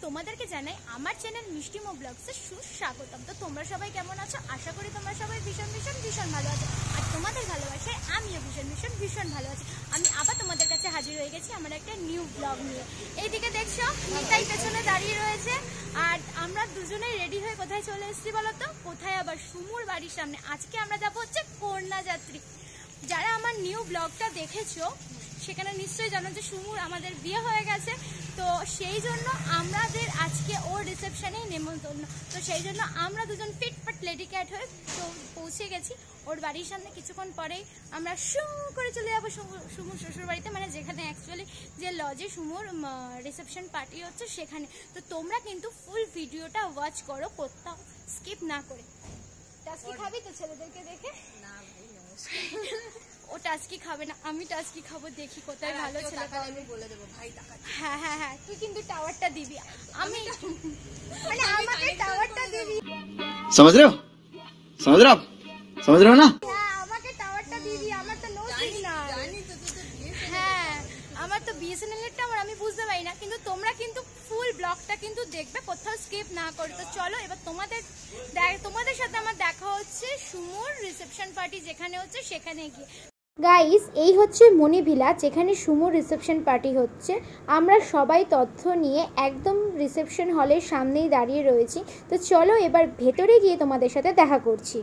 তোমাদেরকে জানাই আমার চ্যানেল মিষ্টিমো ব্লগসে সুস্বাগতম। তো তোমরা সবাই কেমন আছো? আশা করি তোমরা সবাই ভীষণ ভীষণ ভীষণ ভালো আছো। আর তোমাদের ভালোবাসায় আমিও ভীষণ ভীষণ ভীষণ ভালো আছি। আমি আবার তোমাদের কাছে হাজির হয়ে গেছি আমার একটা নিউ ব্লগ নিয়ে। এইদিকে দেখছো নিতাই পেছনে দাঁড়িয়ে রয়েছে, আর আমরা দুজনেই রেডি হয়ে কোথায় চলে এসেছি বলো তো? কোথায় আবার? সুমুর বাড়ির সামনে। আজকে আমরা যাবো হচ্ছে কন্যাযাত্রী। যারা আমার নিউ ব্লগটা দেখেছো সেখানে নিশ্চয়ই জানো যে সুমুর আমাদের বিয়ে হয়ে গেছে। তো সেই জন্য আমাদের আজকে ওর রিসেপশনেই নেমন্তন্ন। তো সেই জন্য আমরা দুজন ফিটফাট লেডি ক্যাট হয়ে তো পৌঁছে গেছি ওর বাড়ির সামনে। কিছুক্ষণ পরেই আমরা শু করে চলে যাবো সুমুর শ্বশুর বাড়িতে, মানে যেখানে অ্যাকচুয়ালি যে লজে সুমুর রিসেপশন পার্টি হচ্ছে সেখানে। তো তোমরা কিন্তু ফুল ভিডিওটা ওয়াচ করো, কোথাও স্কিপ না করে। টাস্কি খাবি তো ছেলেদেরকে দেখে? না ভাই নমস্কার। ও টাস্কি খাবে না, আমি টাস্কি খাবো। দেখি কোথায় ভালো ছেলে পাওয়া যায় বলে দেবো ভাই। হ্যাঁ হ্যাঁ হ্যাঁ, তুই কিন্তু টাওয়ারটা দিবি, আমি মানে আমাকে টাওয়ারটা দিবি। समझ रहे हो समझ रहे हो ना? হ্যাঁ আমাকে টাওয়ারটা দিবি, আমার তো নো সিগন্যাল। হ্যাঁ আমার তো বিএসএনএল এর টাওয়ার, আমি বুঝতে পারি না। কিন্তু তোমরা কিন্তু ফুল ব্লগটা কিন্তু দেখবে, কোথাও স্কিপ না করে। তো চলো এবার তোমাদের সাথে আমার দেখা হচ্ছে সুমুর রিসেপশন পার্টি যেখানে হচ্ছে সেখানে গিয়ে। গাইস এই হচ্ছে মনি ভিলা, যেখানে সুমুর রিসেপশন পার্টি হচ্ছে। আমরা সবাই তথ্য নিয়ে একদম রিসেপশন হলের সামনেই দাঁড়িয়ে রয়েছি। তো চলো এবার ভেতরে গিয়ে তোমাদের সাথে দেখা করছি।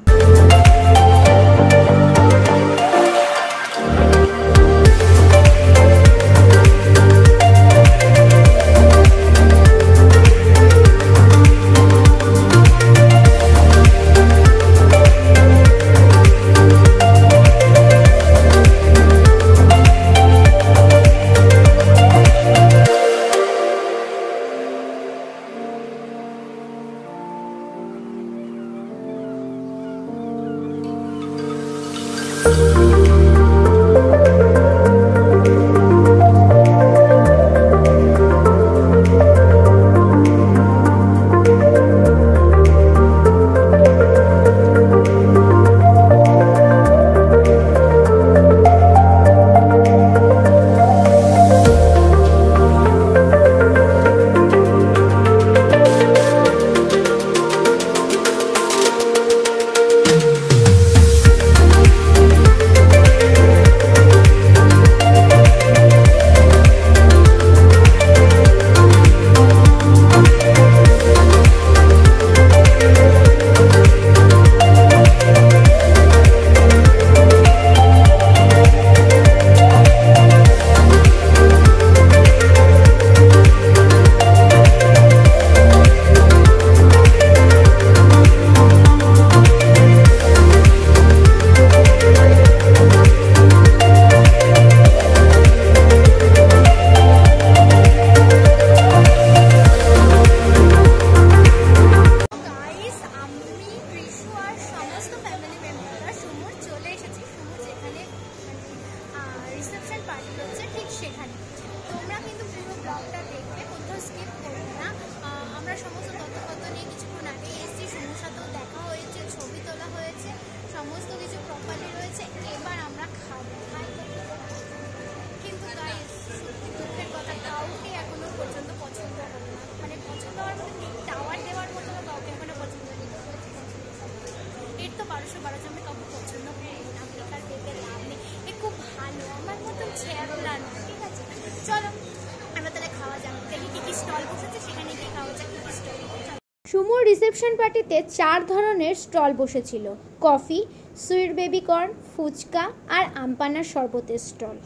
সুমুর রিসেপশন পার্টিতে 4 ধরনের স্টল বসেছিল: coffee, sweet baby corn, phuchka আর আমপানার শরবতের স্টল।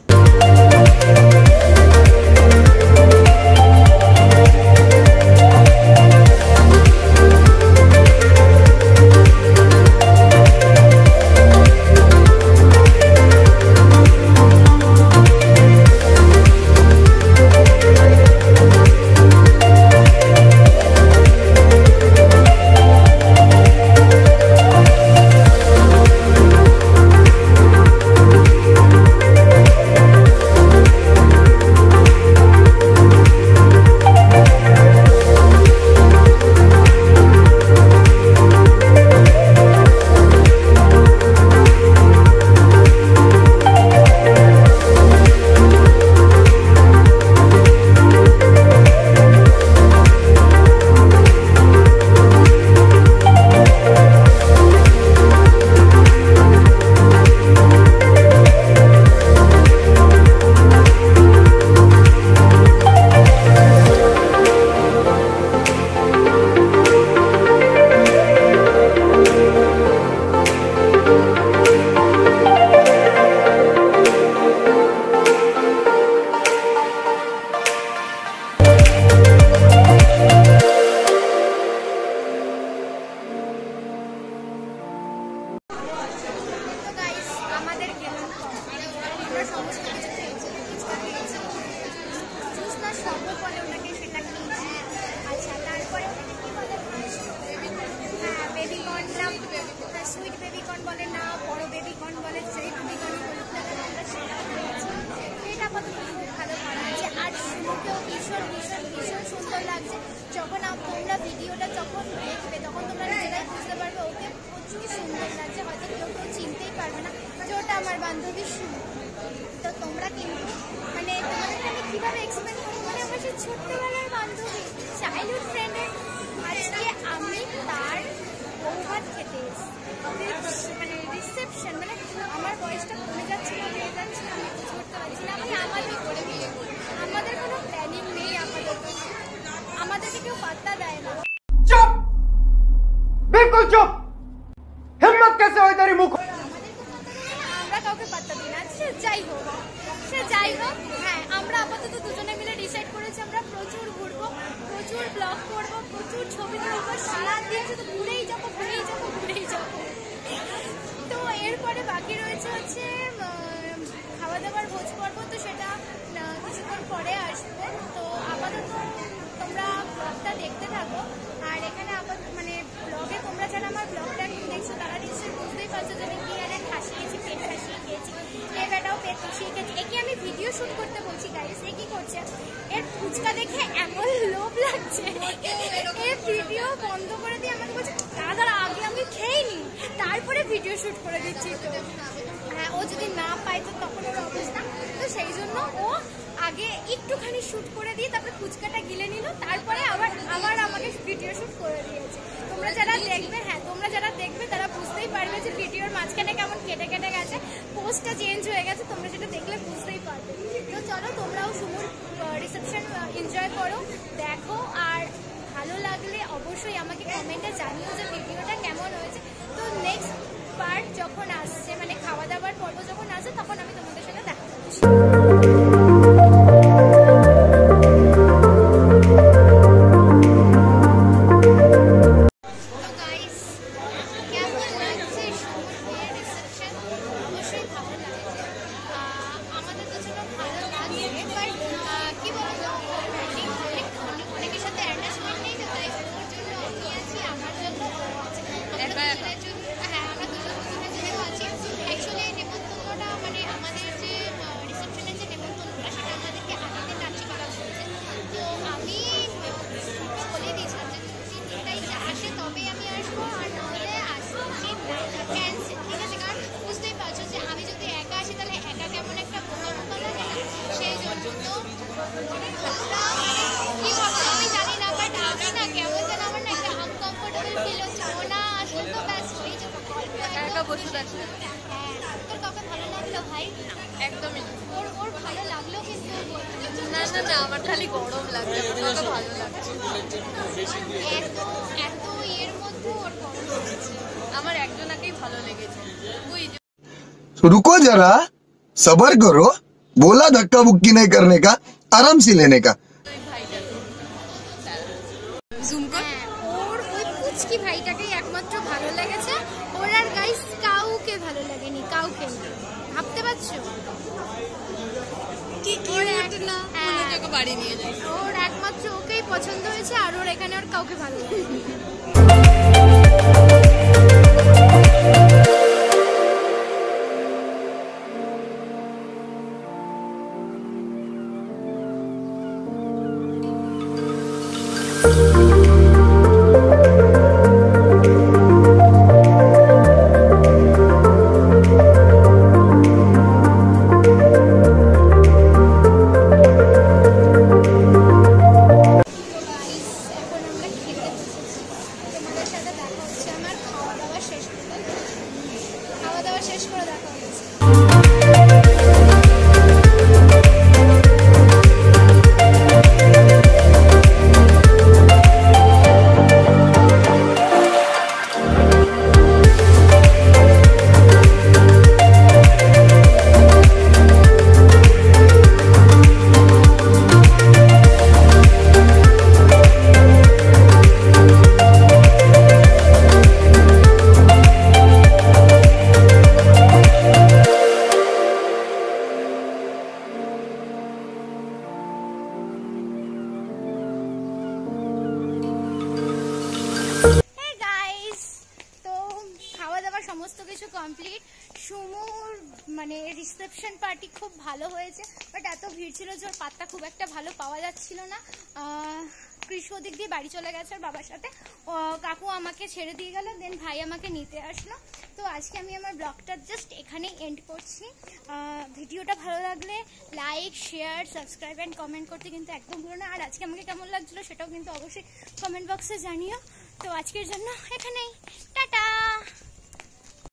সমস্ত কিছু খেয়েছি, ফুচকা খেয়েছি, জুস না শরবত বলে ওটাকে, সেটা খেয়েছি। আচ্ছা, তারপরে কি বলে, হ্যাঁ বেবিকর্ন না, সুইট বেবিকর্ন বলে না, বড় বেবিকর্ন বলে, সেই বেবিকর্ন বলুক না কেন, আমরা সেটাও খেয়েছি। এটা আপাতত খুব ভালো করা আছে। আর শুরুতেও ভীষণ ভীষণ ভীষণ সুন্দর লাগছে। যখন তোমরা ভিডিওটা যখন দেখবে তখন তোমরা নিজেরাই বুঝতে পারবে ওকে প্রচুর সুন্দর লাগছে। হয়তো কেউ কেউ চিনতেই পারবে না যে ওটা আমার বান্ধবী শুরু। তো তোমরা কিন্তু মানে তোমাদেরকে আমি কীভাবে এক্সপ্লেন করবো, মানে আমার সেই ছোট্টবেলার বান্ধবী, চাইল্ডহুড ফ্রেন্ডের। আজকে আমি তার বৌভাত খেতে এসেছি, মানে রিসেপশন, মানে আমার বয়সটা কমে যাচ্ছিল, হয়ে যাচ্ছে, আমি কিছু করতে পারছি না। মানে আমাদের কোনো প্ল্যানিং নেই, আমাদেরকে কেউ পাত্তা দেয় না। चुप, बिल्कुल चुप। हिम्मत कैसे हुई तेरी मुख? আমরা কাউকে পাত্তা দিই না। সে যাই হোক, হ্যাঁ আমরা আপাতত দুজনে মিলে ডিসাইড করেছি আমরা প্রচুর ঘুরবো, প্রচুর ব্লগ করবো, প্রচুর ছবি তুলবো, সারাদিন শুধু ঘুরেই যাবো। তো এরপরে বাকি রয়েছে হচ্ছে খাওয়া দাওয়ার ভোজ পর্ব, তো সেটা কিছুক্ষণ পরে আসবে। তো আপাতত তোমরা ব্লগটা দেখতে থাকো। আর এখানে মানে ব্লগে তোমরা যারা আমার ব্লগটা দেখছো তারা নিশ্চয়ই বুঝতেই পারছো যে আমি কি আরে হাসিয়েছি, পেট হাসিয়ে গিয়েছি, এ বেটাও পেট হাসিয়ে গেছি। একে আমি ভিডিও শুট করতে বলছি গাইস, এ কি করছে, এর ফুচকা দেখে এমন লোভ লাগছে, এ ভিডিও বন্ধ করে দিয়ে আমাকে বলছে দাদা আগে আমি খেয়ে নি তারপরে ভিডিও শুট করে দিচ্ছি। তো হ্যাঁ, ও যদি না পায় তো তখন ওর অবস্থা, তো সেই জন্য ও আগে একটুখানি শ্যুট করে দিয়ে তারপরে ফুচকাটা গিলে নিল, তারপরে আবার আমাকে ভিডিও শ্যুট করে দিয়েছে। তোমরা যারা দেখবে তারা বুঝতেই পারবে যে ভিডিওর মাঝখানে কেমন কেটে গেছে, পোস্টটা চেঞ্জ হয়ে গেছে, তোমরা সেটা দেখলে বুঝতেই পারবে। তো চলো তোমরাও সুমুর রিসেপশন এনজয় করো, দেখো। আর ভালো লাগলে অবশ্যই আমাকে কমেন্টে জানিও যে ভিডিওটা কেমন হয়েছে। তো নেক্সট পার্ট যখন আসছে, মানে খাওয়া দাওয়ার পর্ব যখন আসছে, তখন আমি তোমাদের সাথে দেখা করছি। বসে আছে। তোর কাউকে ভালো লাগলো ভাই? একদমই না। ওর ভালো লাগলো কিন্তু না আমার খালি গরম লাগছে, আমার ভালো লাগছে। এত এর মধ্যে ওর গরম লাগছে। আমার একজনকেই ভালো লেগেছে। रुको जरा, सबर करो, बोला धक्का बुक्की नहीं करने का, आराम से लेने का। ওর ওই পুচকি ভাইটাকেই একমাত্র ভালো লেগেছে, ওর আর গাইস কাউকে ভালো লাগেনি, কাউকে। ভাবতে পারছো? বাড়ি নিয়ে যায়। ওর একমাত্র ওকেই পছন্দ হয়েছে, আর ওর এখানে ওর কাউকে ভালো লাগেনি। আমার সমস্ত কিছু কমপ্লিট। সুমুর মানে রিসেপশন পার্টি খুব ভালো হয়েছে, বাট এত ভিড় ছিল যে ওর পাত্তা খুব একটা ভালো পাওয়া যাচ্ছিল না। কৃষ্ণ দিক দিয়ে বাড়ি চলে গেছে ওর বাবার সাথে, কাকু আমাকে ছেড়ে দিয়ে গেল, দেন ভাই আমাকে নিতে আসলো। তো আজকে আমি আমার ব্লগটা জাস্ট এখানেই এন্ড করছি। ভিডিওটা ভালো লাগলে like, share, subscribe and comment করতে কিন্তু একদম ভুলো না। আর আজকে আমাকে কেমন লাগছিলো সেটাও কিন্তু অবশ্যই কমেন্ট বক্সে জানিও। তো আজকের জন্য এখানেই, টাটা।